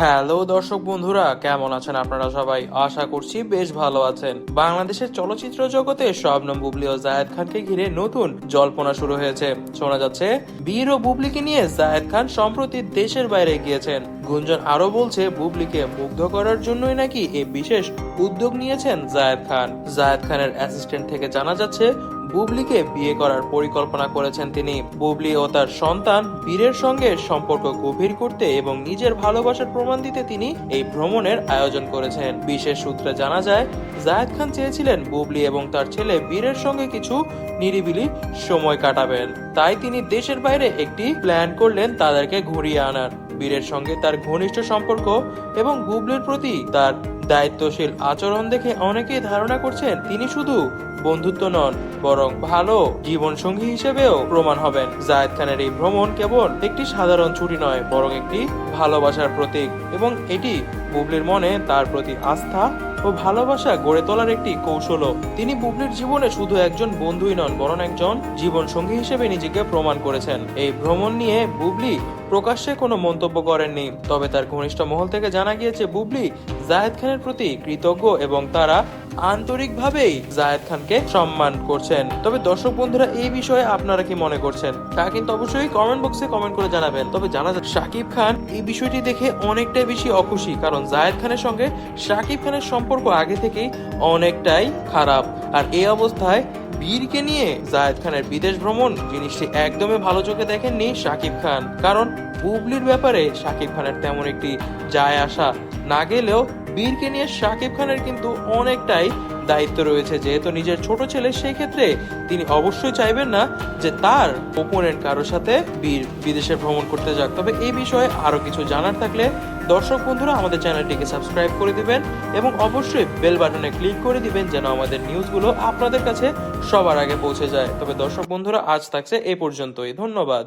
Hello দর্শক বন্ধুরা, কেমন আছেন আপনারা সবাই? আশা করছি বেশ ভালো আছেন। বাংলাদেশের চলচ্চিত্র জগতে শবনম বুবলী ও জায়েদ খানকে ঘিরে নতুন জল্পনা শুরু হয়েছে। শোনা যাচ্ছে বীর ও বুবলীকে নিয়ে জায়েদ খান সম্প্রতি দেশের বাইরে গিয়েছেন। গুঞ্জন আরো বলছে বুবলীকে মুগ্ধ করার জন্যই নাকি এই বিশেষ উদ্যোগ নিয়েছেন জায়েদ খান। জায়েদ খানের অ্যাসিস্ট্যান্ট থেকে জানা যাচ্ছে বুবলীকে বিয়ে করার পরিকল্পনা করেছেন তিনি। বুবলী ও তার সন্তান বীরের সঙ্গে সম্পর্ক গভীর করতে এবং নিজের ভালোবাসার প্রমাণ দিতে তিনি এই ভ্রমণের আয়োজন করেছেন। বিশেষ সূত্রে জানা যায় জায়েদ খান চেয়েছিলেন বুবলী এবং তার ছেলে বীরের সঙ্গে কিছু নিরিবিলি সময় কাটাবেন। তাই তিনি দেশের বাইরে একটি প্ল্যান করলেন তাদেরকে ঘুরিয়ে আনার। বীরের সঙ্গে তার ঘনিষ্ঠ সম্পর্ক এবং বুবলীর প্রতি তার দায়িত্বশীল আচরণ দেখে অনেকেই ধারণা করছেন তিনি শুধু বন্ধুত্ব নন, বরং ভালো জীবন সঙ্গী হিসেবেও প্রমাণ হবেন। জায়েদ খানের এই ভ্রমণ কেবল একটি সাধারণ ছুটি নয়, বরং একটি ভালোবাসার প্রতীক এবং এটি বুবলীর মনে তার প্রতি আস্থা ও ভালোবাসা গড়ে তোলার একটি কৌশলও। তিনি বুবলীর জীবনে শুধু একজন বন্ধুই নন, বরং একজন জীবন সঙ্গী হিসেবে নিজেকে প্রমাণ করেছেন। এই ভ্রমণ নিয়ে বুবলী প্রকাশ্যে কোনো মন্তব্য করেননি, তবে তার ঘনিষ্ঠ মহল থেকে জানা গিয়েছে বুবলী জায়েদ খানের প্রতি কৃতজ্ঞ এবং তারা আন্তরিকভাবেই জায়েদ খানকে সম্মান করছেন। তবে দর্শক বন্ধুরা, এই বিষয়ে আপনারা কি মনে করছেন তা কিন্তু অবশ্যই কমেন্ট বক্সে কমেন্ট করে জানাবেন। তবে জানা যায় শাকিব খান এই বিষয়টি দেখে অনেকটাই বেশি অখুশি, কারণ জায়েদ খানের সঙ্গে শাকিব খানের সম্পর্ক আগে থেকেই অনেকটাই খারাপ। আর এই অবস্থায় বীরকে নিয়ে জায়েদ খানের বিদেশ ভ্রমণ জিনিসটি একদমই ভালো চোখে দেখেননি শাকিব খান, কারণ বুবলীর ব্যাপারে শাকিব খানের তেমন একটি যায় আসা না গেলেও বীরকে নিয়ে শাকিব খানের কিন্তু অনেকটাই দায়িত্ব রয়েছে। যেহেতু নিজের ছোট ছেলে, সেই ক্ষেত্রে তিনি অবশ্যই চাইবেন না যে তার ওপোনেন্ট কারোর সাথে বীর বিদেশে ভ্রমণ করতে যাক। তবে এই বিষয়ে আরো কিছু জানার থাকলে দর্শক বন্ধুরা আমাদের চ্যানেলটিকে সাবস্ক্রাইব করে দিবেন এবং অবশ্যই বেল বাটনে ক্লিক করে দিবেন যেন আমাদের নিউজগুলো আপনাদের কাছে সবার আগে পৌঁছে যায়। তবে দর্শক বন্ধুরা, আজ থাকছে এ পর্যন্তই। ধন্যবাদ।